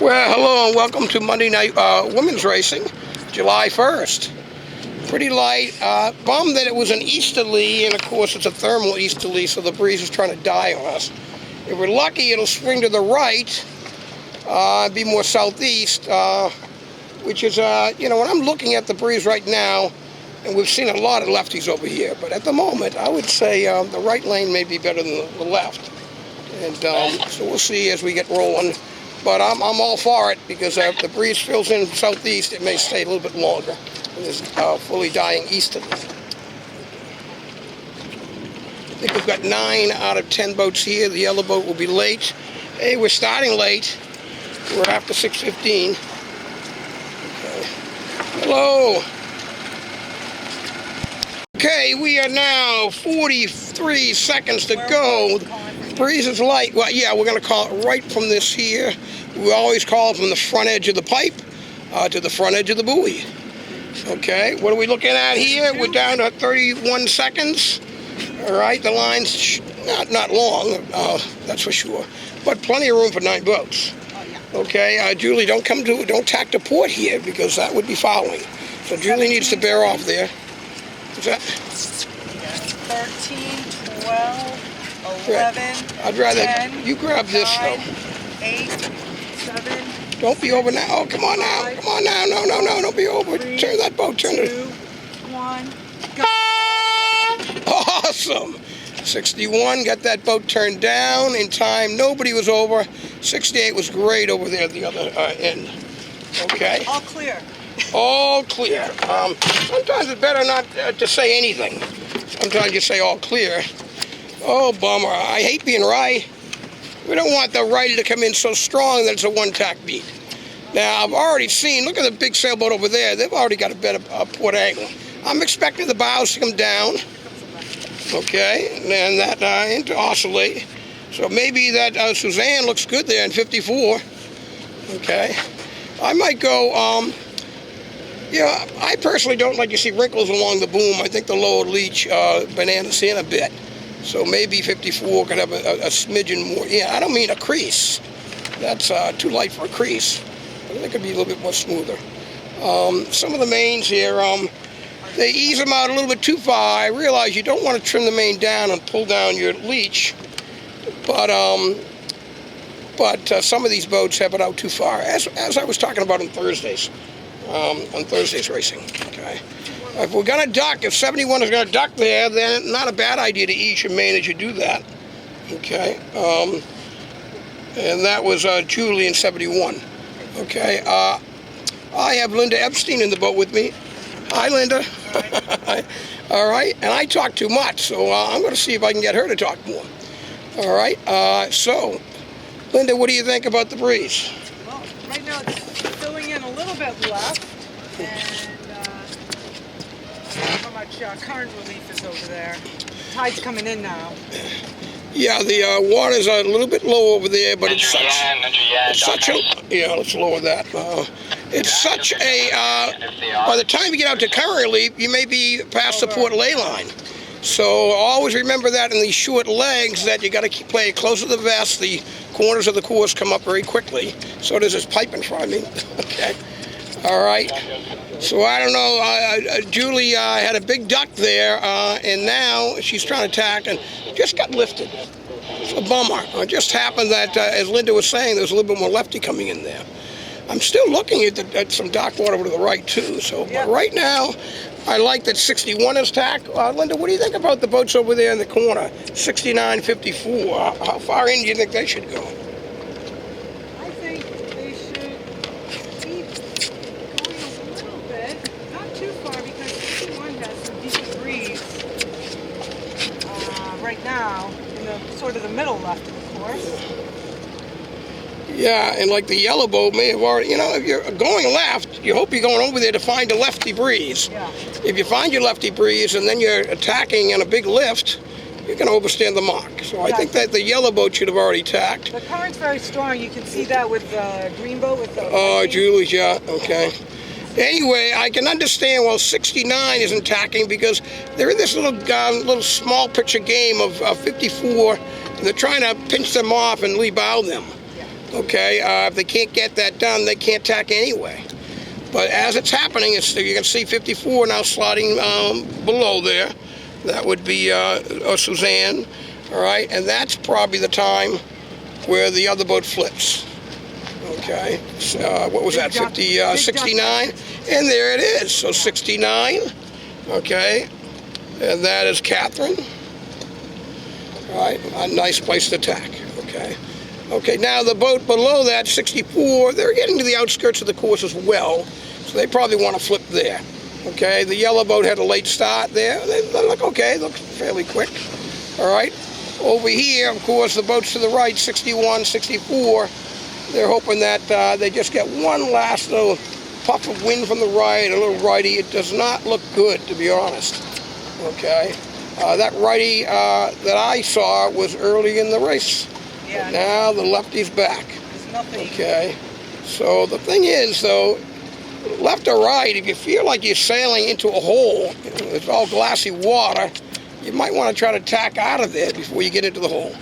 Well, hello and welcome to Monday Night Women's Racing, July 1st. Pretty light. Bummed that it was an easterly, and of course it's a thermal easterly, so the breeze is trying to die on us. If we're lucky, it'll swing to the right, be more southeast, which is, when I'm looking at the breeze right now, and we've seen a lot of lefties over here, but at the moment, I would say the right lane may be better than the left. And so we'll see as we get rolling. But I'm all for it because if the breeze fills in southeast, it may stay a little bit longer. And it's fully dying easterly. I think we've got 9 out of 10 boats here. The yellow boat will be late. Hey, we're starting late. We're after 6:15. Okay. Hello. Okay, we are now 43 seconds to go. Breeze is light. Well, yeah, we're going to call it right from this here. We always call it from the front edge of the pipe to the front edge of the buoy. Okay, what are we looking at here? We're down to 31 seconds. All right, the line's not long, that's for sure, but plenty of room for 9 boats. Okay, Julie, don't tack to port here because that would be fouling. So Julie needs to bear off there. Is that? 13, 12, 11, I'd rather 10, you grab this 9, though. 8, 7. Don't be over now. Oh, come on now. 5, Come on now. No. Don't be over. 3, Turn that boat. Turn 2, it. 1, go. Awesome. 61. Got that boat turned down in time. Nobody was over. 68 was great over there at the other end. Okay. All clear. All clear. Sometimes it's better not to say anything. Sometimes you say all clear. Oh, bummer. I hate being right. We don't want the righty to come in so strong that it's a one-tack beat. Now, I've already seen, look at the big sailboat over there. They've already got a better port angle. I'm expecting the bows to come down. Okay, and then that into oscillate. So maybe that Suzanne looks good there in 54. Okay. I might go, I personally don't like to see wrinkles along the boom. I think the lower leech bananas in a bit. So maybe 54 could have a smidgen more. Yeah, I don't mean a crease. That's too light for a crease. I think it could be a little bit more smoother. Some of the mains here, they ease them out a little bit too far. I realize you don't want to trim the main down and pull down your leech, but some of these boats have it out too far, as I was talking about on Thursday's racing. Okay. If we're going to duck, if 71 is going to duck there, then not a bad idea to ease your main as you do that. Okay. And that was Julie in 71. Okay. I have Linda Epstein in the boat with me. Hi, Linda. All right. And I talk too much, so I'm going to see if I can get her to talk more. All right. So, Linda, what do you think about the breeze? Well, right now it's filling in a little bit left, and how much current relief is over there. Tide's coming in now. Yeah, the water's a little bit low over there, but it's such a, let's lower that. It's such a, by the time you get out to current relief, you may be past the port ley line. So always remember that in these short legs that you got to play close to the vest. The corners of the course come up very quickly. So does this pipe in front of me. Okay. All right. So I don't know. Julie had a big duck there, and now she's trying to tack and just got lifted. It's a bummer. It just happened that, as Linda was saying, there's a little bit more lefty coming in there. I'm still looking at some dock water over to the right, too. So but right now, I like that 61 is tacked. Linda, what do you think about the boats over there in the corner? 69, 54. How far in do you think they should go? I think they should keep going a little bit. Not too far because 61 has some decent breeze right now in the sort of the middle left of the course. Yeah, and like the yellow boat may have already, if you're going left, you hope you're going over there to find a lefty breeze. Yeah. If you find your lefty breeze and then you're attacking in a big lift, you're going to overstand the mark. So I think that the yellow boat should have already tacked. The current's very strong. You can see that with the green boat with the... Oh, Julie's, yeah, okay. Anyway, I can understand why 69 isn't tacking because they're in this little small picture game of 54, and they're trying to pinch them off and rebound them. Okay, if they can't get that done, they can't tack anyway. But as it's happening, you can see 54 now sliding below there. That would be Suzanne, all right? And that's probably the time where the other boat flips. Okay, what was that, 69? And there it is, so 69, okay? And that is Catherine, all right? A nice place to tack, okay? Okay, now the boat below that, 64, they're getting to the outskirts of the course as well, so they probably want to flip there. Okay, the yellow boat had a late start there. They look okay, look fairly quick. All right, over here, of course, the boats to the right, 61, 64, they're hoping that they just get one last little puff of wind from the right, a little righty. It does not look good, to be honest. Okay, that righty that I saw was early in the race. Yeah. Now the lefty's back. There's nothing. Okay, so the thing is, though, left or right, if you feel like you're sailing into a hole, it's all glassy water, you might want to try to tack out of there before you get into the hole.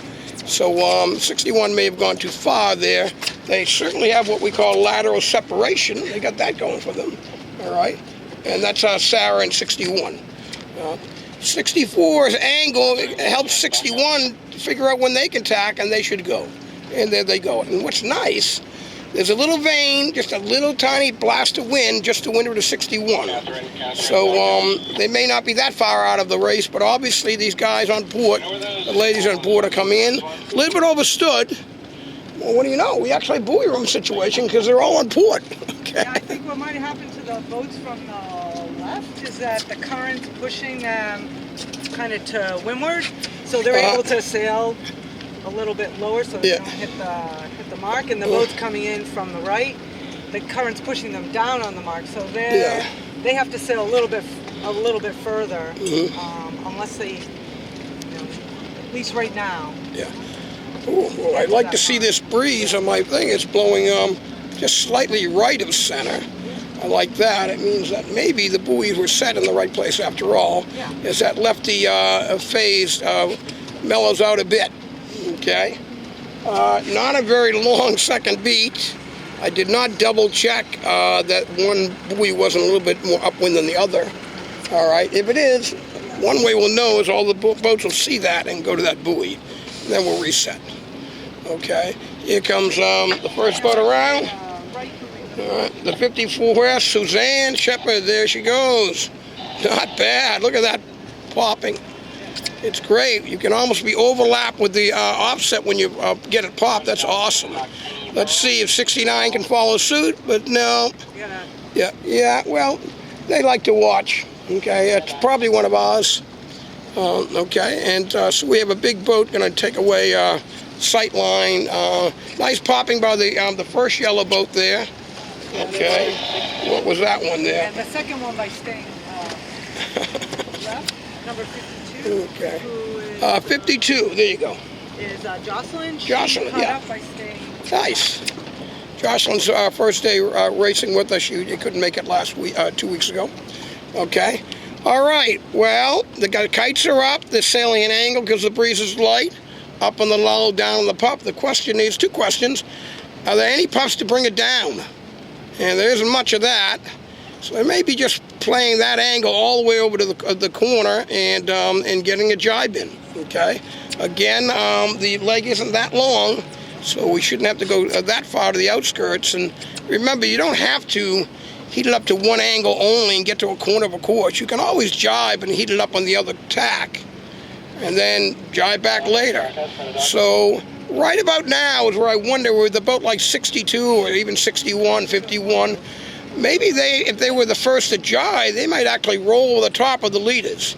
So 61 may have gone too far there. They certainly have what we call lateral separation. They got that going for them, all right? And that's Sarah in 61. 64's angle helps 61 figure out when they can tack and they should go. And there they go. And what's nice, there's a little vein, just a little tiny blast of wind just to windward of 61. So they may not be that far out of the race, but obviously these guys on port, the ladies on port are coming in, a little bit overstood. Well, what do you know? We actually have a buoy room situation because they're all on port. Okay. Yeah, I think what might have happened to the boats from the left is that the current's pushing them kind of to windward, so they're able to sail a little bit lower so they don't hit the mark, and the boats coming in from the right, the current's pushing them down on the mark, so they have to sail a little bit further, unless they, at least right now. Yeah. Ooh, well, I'd like to see this breeze on my thing. It's blowing just slightly right of center. I like that. It means that maybe the buoys were set in the right place after all. Yeah. As that lefty phase mellows out a bit. Okay. Not a very long second beat. I did not double check that one buoy wasn't a little bit more upwind than the other. All right. If it is, one way we'll know is all the boats will see that and go to that buoy. And then we'll reset. Okay. Here comes the first boat around. All right. The 54 West, Suzanne Shepherd. There she goes. Not bad. Look at that popping. It's great. You can almost be overlapped with the offset when you get it popped. That's awesome. Let's see if 69 can follow suit, but no. Yeah, well, they like to watch. Okay, it's probably one of ours. Okay, and so we have a big boat going to take away sight line. Nice popping by the first yellow boat there. Okay, what was that one there? And the second one by staying left, number 52. Okay. Who is, 52, there you go. Is Jocelyn. Jocelyn, caught yeah. up by staying. Nice. Jocelyn's first day racing with us. She couldn't make it last week, 2 weeks ago. Okay. All right. Well, the kites are up. They're sailing an angle because the breeze is light. Up on the lull, down on the puff. The question is, two questions. Are there any puffs to bring it down? And there isn't much of that. So they may be just playing that angle all the way over to the corner and getting a jibe in. Okay. Again, the leg isn't that long, so we shouldn't have to go that far to the outskirts. And remember, you don't have to heat it up to one angle only and get to a corner of a course. You can always jibe and heat it up on the other tack and then jibe back later. So right about now is where I wonder, with a boat like 62 or even 61, 51, maybe if they were the first to jibe, they might actually roll over the top of the leaders.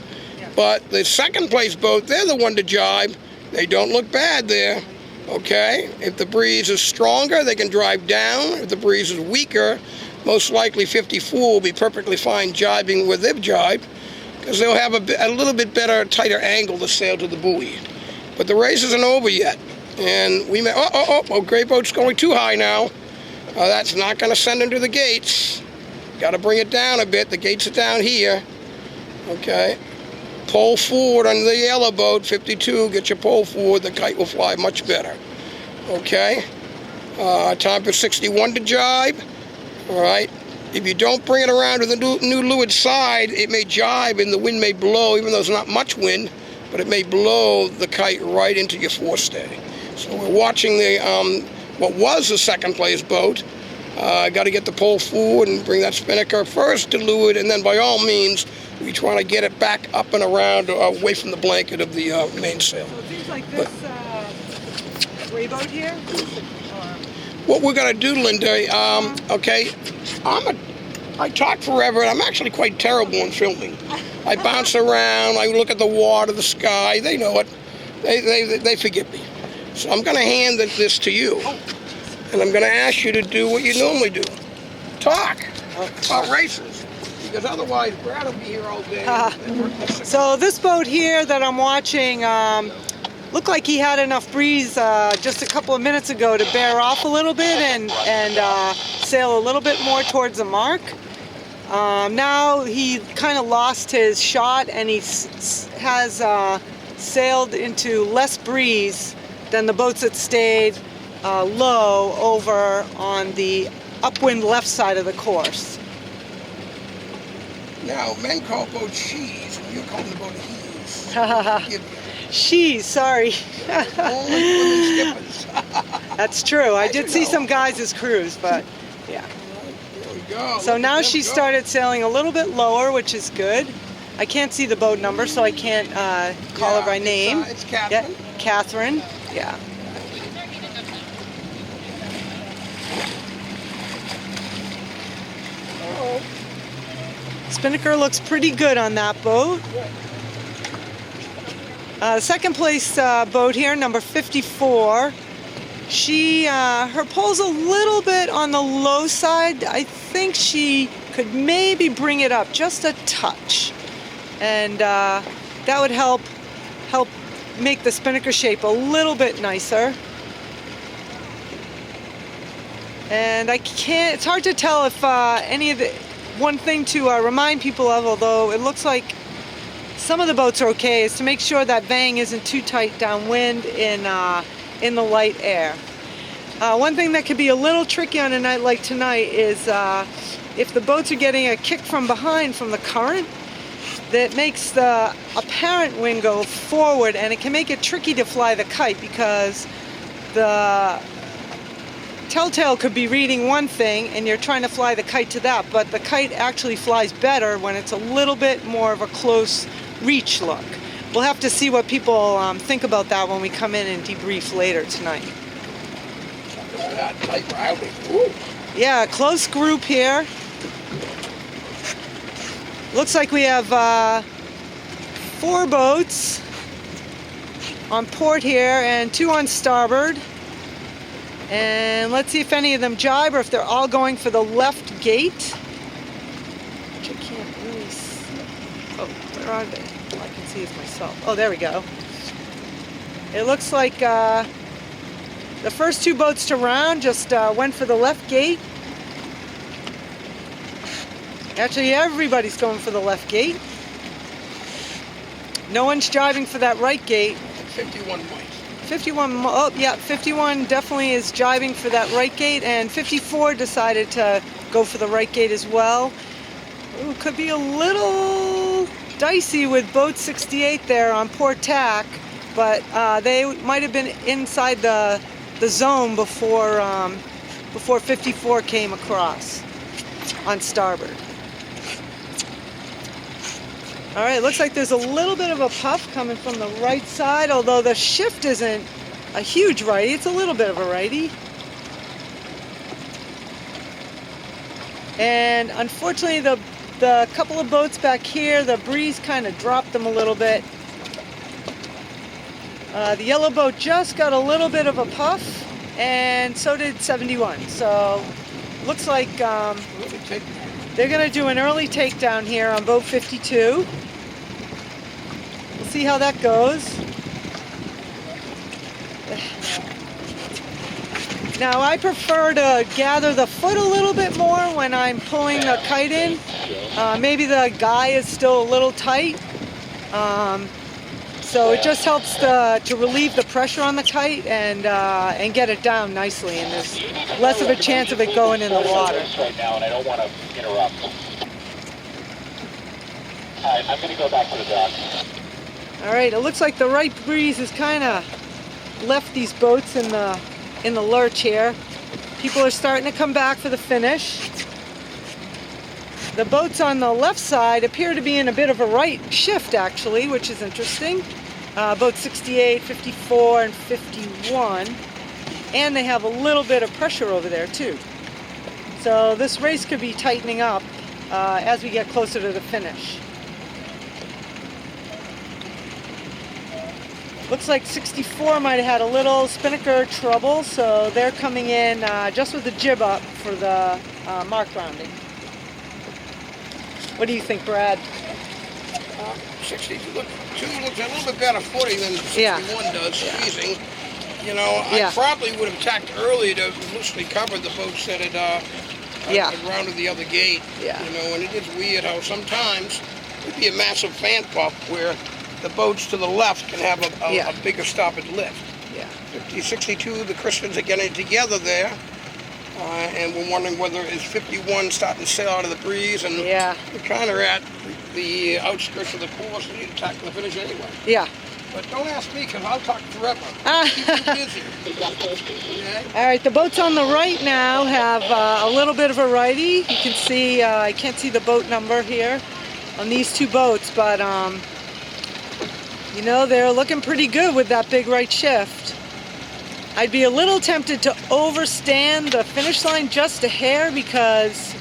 But the second place boat, they're the one to jibe. They don't look bad there. Okay, if the breeze is stronger, they can drive down. If the breeze is weaker, most likely 54 will be perfectly fine jibing where they've jibed, because they'll have a little bit better, tighter angle to sail to the buoy. But the race isn't over yet, and we may. Gray boat's going too high now. That's not going to send them to the gates. Got to bring it down a bit. The gates are down here. Okay. Pole forward on the yellow boat, 52, get your pole forward, the kite will fly much better. Okay? Time for 61 to jibe. All right. If you don't bring it around to the new leeward side, it may jibe and the wind may blow, even though there's not much wind, but it may blow the kite right into your forestay. So we're watching the what was the second place boat. Got to get the pole forward and bring that spinnaker first to leeward, and then by all means, we try to get it back up and around, away from the blanket of the mainsail. So it seems like this gray boat here. What we're going to do, Linda, okay, I talk forever, and I'm actually quite terrible in filming. I bounce around, I look at the water, the sky, they know it. They forgive me. So I'm going to hand this to you, and I'm going to ask you to do what you normally do. Talk about races, because otherwise Brad will be here all day. So this boat here that I'm watching, looked like he had enough breeze just a couple of minutes ago to bear off a little bit and sail a little bit more towards the mark. Now he kind of lost his shot, and he has sailed into less breeze than the boats that stayed low over on the upwind left side of the course. Now, men call boats she's, and you call the boat he's. She's, sorry. Only women skippers. That's true. I did see some guys as crews, but yeah. There we go. So now she started sailing a little bit lower, which is good. I can't see the boat number, so I can't call her by name. It's Catherine. Yeah, Catherine. Yeah. Spinnaker looks pretty good on that boat. Second place boat here, number 54. Her pole's a little bit on the low side. I think she could maybe bring it up just a touch, and that would help make the spinnaker shape a little bit nicer. And it's hard to tell if any of the, one thing to remind people of, although it looks like some of the boats are okay, is to make sure that vang isn't too tight downwind in the light air. One thing that could be a little tricky on a night like tonight is if the boats are getting a kick from behind from the current, that makes the apparent wind go forward, and it can make it tricky to fly the kite, because the telltale could be reading one thing and you're trying to fly the kite to that, but the kite actually flies better when it's a little bit more of a close reach look. We'll have to see what people think about that when we come in and debrief later tonight. Yeah, close group here. Looks like we have 4 boats on port here and 2 on starboard. And let's see if any of them jibe or if they're all going for the left gate. Which I can't really see. Oh, where are they? All I can see is myself. Oh, there we go. It looks like the first 2 boats to round just went for the left gate. Actually, everybody's going for the left gate. No one's jibing for that right gate. 51 points. 51, oh yeah, 51 definitely is jibing for that right gate, and 54 decided to go for the right gate as well. Ooh, could be a little dicey with boat 68 there on port tack, but they might have been inside the zone before 54 came across on starboard. All right, looks like there's a little bit of a puff coming from the right side, although the shift isn't a huge righty, it's a little bit of a righty. And unfortunately, the couple of boats back here, the breeze kind of dropped them a little bit. The yellow boat just got a little bit of a puff, and so did 71. So looks like they're going to do an early takedown here on boat 52. We'll see how that goes. Now I prefer to gather the foot a little bit more when I'm pulling a kite in. Maybe the guy is still a little tight. So it just helps to relieve the pressure on the kite and get it down nicely, and there's less of a chance of it going in the water. Right now, and I don't want to interrupt. All right, I'm going to go back to the dock. All right, it looks like the right breeze has kind of left these boats in the lurch here. People are starting to come back for the finish. The boats on the left side appear to be in a bit of a right shift, actually, which is interesting. Boats 68, 54, and 51. And they have a little bit of pressure over there, too. So this race could be tightening up as we get closer to the finish. Looks like 64 might have had a little spinnaker trouble, so they're coming in just with the jib up for the mark rounding. What do you think, Brad? 62 looks a little bit better footing than 61 does, squeezing. You know, I probably would have tacked early to loosely cover the boats that had rounded the other gate. Yeah. You know, and it is weird how sometimes it'd be a massive fan puff where the boats to the left can have a bigger stoppage lift. Yeah. 50, 62, the Christians are getting together there. And we're wondering whether is 51 starting to sail out of the breeze, and we're kind of at the outskirts of the course. We need to tackle the finish anyway. Yeah. But don't ask me, because I'll talk forever. Keep you busy. Okay? All right, the boats on the right now have a little bit of a righty. You can see, I can't see the boat number here on these two boats, but you know, they're looking pretty good with that big right shift. I'd be a little tempted to overstand the finish line just a hair, because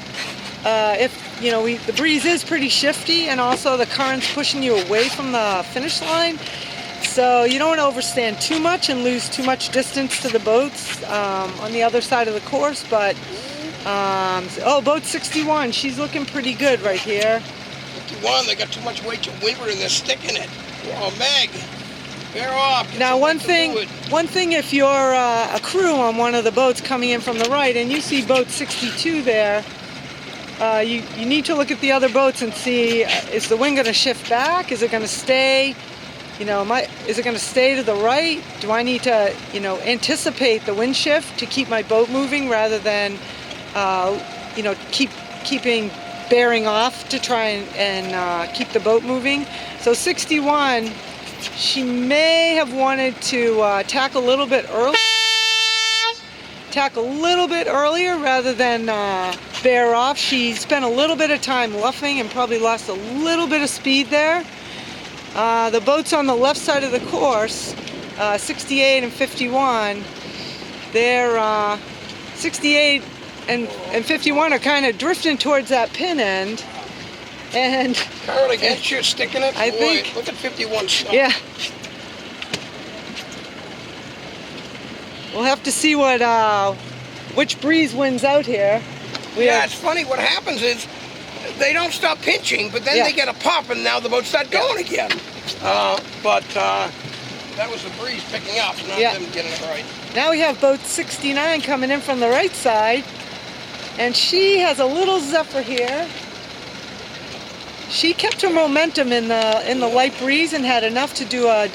if, you know, the breeze is pretty shifty, and also the current's pushing you away from the finish line. So you don't want to overstand too much and lose too much distance to the boats on the other side of the course. But, oh, boat 61, she's looking pretty good right here. 51, they got too much weight to windward and they're sticking it. Oh, Meg. Bear off. Now, one thing, if you're a crew on one of the boats coming in from the right and you see boat 62 there, you need to look at the other boats and see, is the wind going to shift back? Is it going to stay? You know, is it going to stay to the right? Do I need to, you know, anticipate the wind shift to keep my boat moving rather than, you know, keeping bearing off to try and keep the boat moving? So 61. She may have wanted to tack a little bit earlier rather than bear off. She spent a little bit of time luffing and probably lost a little bit of speed there. The boats on the left side of the course, 68 and 51, they're 68 and 51 are kind of drifting towards that pin end. And Carol, against you, sticking it? I think. Look at 51 stuff. Yeah. We'll have to see which breeze wins out here. It's funny. What happens is they don't stop pinching, but then they get a pop, and now the boats start going again. But that was the breeze picking up, not them getting it right. Now we have boat 69 coming in from the right side, and she has a little zephyr here. She kept her momentum in the light breeze and had enough to do a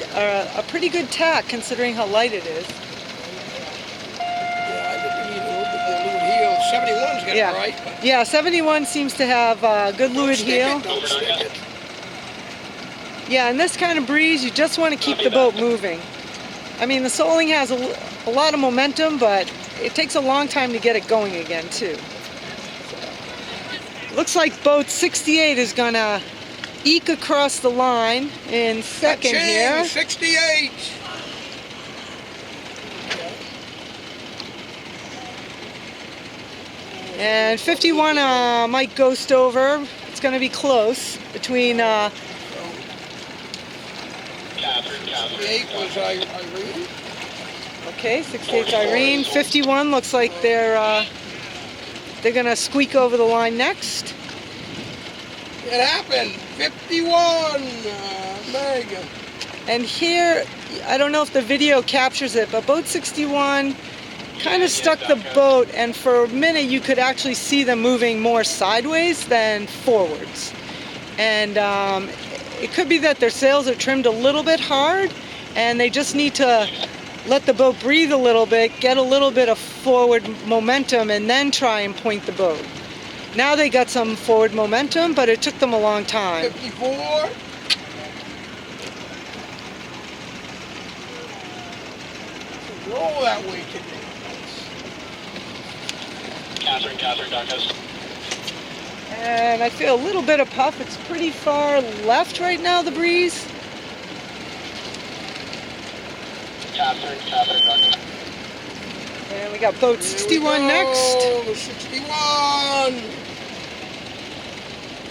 pretty good tack considering how light it is. Yeah, I think we need a little bit more leeward heel. 71's got it right. But yeah, 71 seems to have a good leeward heel. Don't stick it. Yeah, in this kind of breeze, you just want to keep the boat moving. I mean, the Soling has a lot of momentum, but it takes a long time to get it going again, too. Looks like boat 68 is going to eke across the line in second here. 68. And 51 might ghost over. It's going to be close between... 68 was Irene. Okay, 68's Irene. 51 looks like they're going to squeak over the line next. It happened. 51. Meg. And here, I don't know if the video captures it, but boat 61 kind of stuck the boat, and for a minute you could actually see them moving more sideways than forwards. And it could be that their sails are trimmed a little bit hard, and they just need to let the boat breathe a little bit, get a little bit of forward momentum, and then try and point the boat. Now they got some forward momentum, but it took them a long time. 54. Roll that way today. Catherine, Dark Coast. And I feel a little bit of puff. It's pretty far left right now, the breeze. Catherine, Dark Coast. And we got boat 61 next. Oh, 61.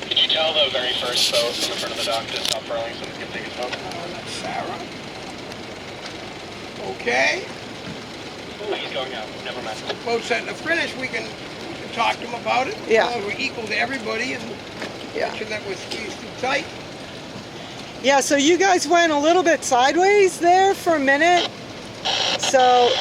Did you tell the very first boat in front of the dock to stop furling so we can take his boat? That's Sarah. Okay. Oh, he's going out. Never mind. Boat's at the finish. We can talk to him about it. Yeah. We're equal to everybody, and Yeah. mention that we're squeezed too tight. Yeah, so you guys went a little bit sideways there for a minute. So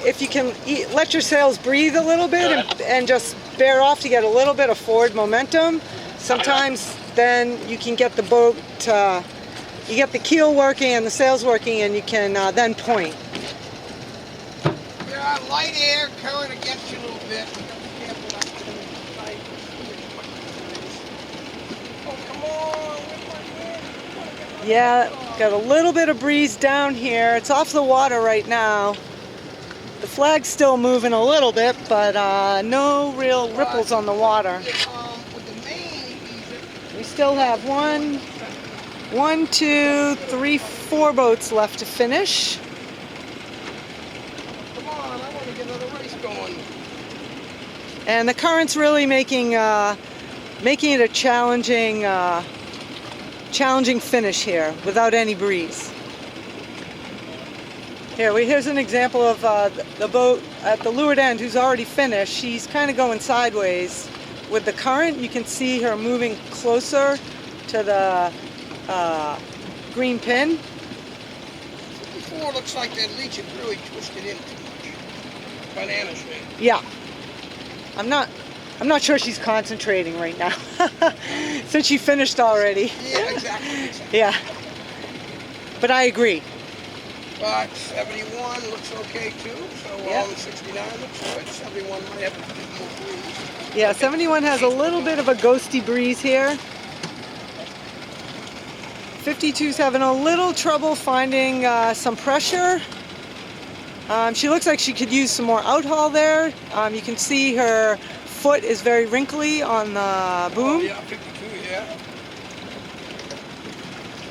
if you can let your sails breathe a little bit and just bear off to get a little bit of forward momentum, sometimes then you can get the boat, you get the keel working and the sails working, and you can then point. Yeah, light air, current against you a little bit. You gotta be careful not to get too tight. Oh, come on. Where's my wind? Yeah, got a little bit of breeze down here. It's off the water right now. The flag's still moving a little bit, but no real ripples on the water. With the main, We still have one, two, three, 4 boats left to finish. come on, I want to get another race going. And the current's really making it a challenging finish here without any breeze. Here's an example of the boat at the leeward end who's already finished. She's kind of going sideways. With the current, you can see her moving closer to the green pin. Before, it looks like that leech had really twisted in too much. Banana shape. Yeah. I'm not sure she's concentrating right now since she finished already. Yeah, exactly. Yeah. But I agree. But 71 looks okay too, so Yeah. 69 looks good. 71 might have a bit more breeze. Yeah, 71 has a little bit of a ghosty breeze here. 52's having a little trouble finding some pressure. She looks like she could use some more outhaul there. You can see her foot is very wrinkly on the boom. Oh, yeah, 52, yeah.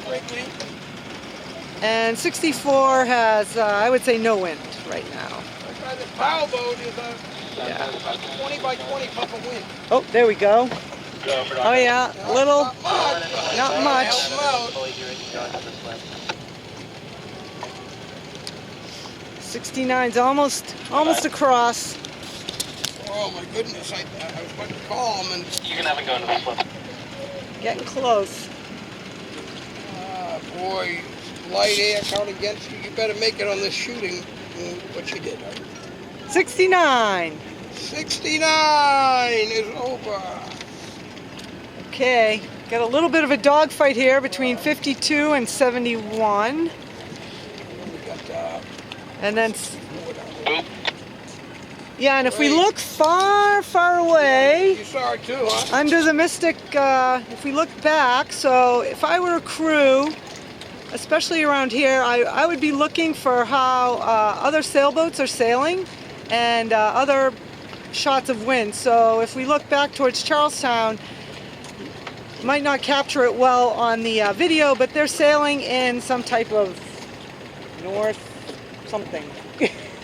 Wrinkly. And 64 has, I would say, no wind right now. That's why the power boat is Yeah. a 20 by 20 puff of wind. Oh, there we go. Go for Oh yeah, a little, Not much. not much. Help 'em out. 69's almost across. Oh my goodness, I was about to call him and You can have it go into the flip. Getting close. boy, light air count against you. You better make it on this shooting. What you did. 69. 69 is over. Okay, got a little bit of a dogfight here between 52 and 71. We got And then, Boop. yeah, and if we look far, far away, you saw it too, huh? under the Mystic, if we look back, so if I were a crew, especially around here, I would be looking for how other sailboats are sailing and other shots of wind. So if we look back towards Charlestown, might not capture it well on the video, but they're sailing in some type of north something.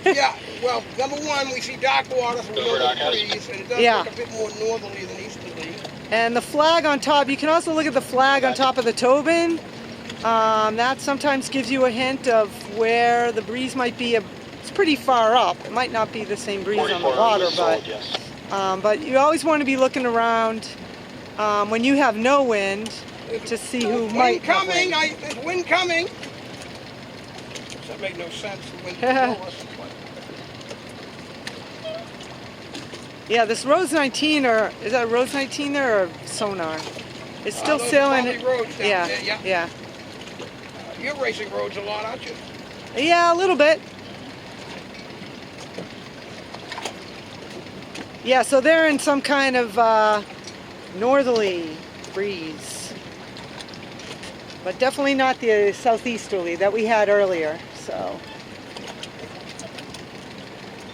Yeah, well, number one, we see dark water, so we know Dark the house. breeze, and it does Yeah. look a bit more northerly than easterly. And the flag on top, you can also look at the flag on top of the Tobin. That sometimes gives you a hint of where the breeze might be. It's pretty far up. It might not be the same breeze on the 44 water, was sold, yes. but you always want to be looking around when you have no wind to see who Wind might have coming! wind. There's wind coming! Does that make no sense? The wind below us, but Yeah, this Rose 19, or is that Rose 19 there or sonar? It's still those are sailing. probably roads down Yeah, there, yeah. yeah. You're racing roads a lot, aren't you? Yeah, a little bit. Yeah, so they're in some kind of northerly breeze. But definitely not the southeasterly that we had earlier, so.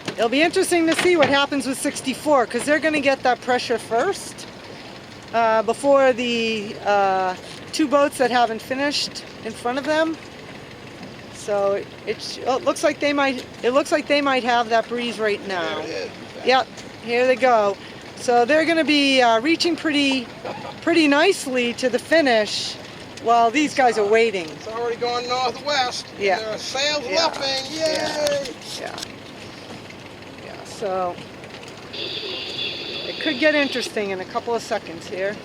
It'll be interesting to see what happens with 64, because they're going to get that pressure first before the two boats that haven't finished in front of them. So it looks like they might. It looks like they might have that breeze right now. There it is. Yep, here they go. So they're going to be reaching pretty nicely to the finish, while these guys are waiting. It's already going northwest. Yeah. And there are sails Yeah. luffing. Yay! Yeah. Yeah. So it could get interesting in a couple of seconds here.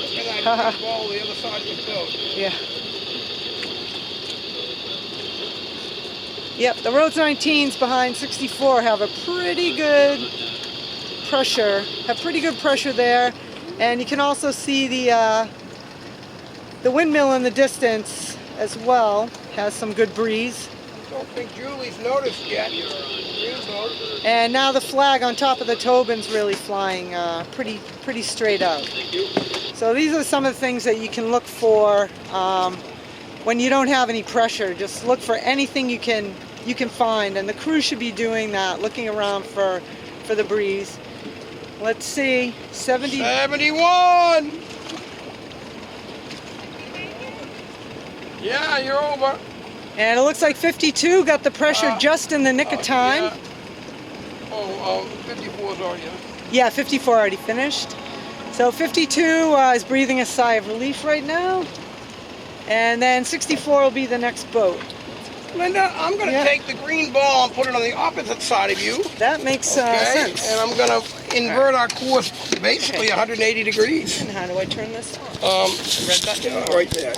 Look at that ball the other side of the boat. Yeah. Yep, the Rhodes 19s behind 64 have a pretty good pressure, there, and you can also see the windmill in the distance as well, has some good breeze. I don't think Julie's noticed yet. Green boat. And now the flag on top of the Tobin's really flying pretty straight out. So these are some of the things that you can look for when you don't have any pressure. Just look for anything you can find, and the crew should be doing that, looking around for the breeze. Let's see, 71! Yeah, you're over. And it looks like 52 got the pressure just in the nick of time. Yeah. Oh, 54's already. Yeah, 54 already finished. So 52 is breathing a sigh of relief right now. And then 64 will be the next boat. Linda, I'm going to take the green ball and put it on the opposite side of you. That makes Okay, sense. and I'm going to invert our course basically 180 degrees. And how do I turn this on? Red button right there.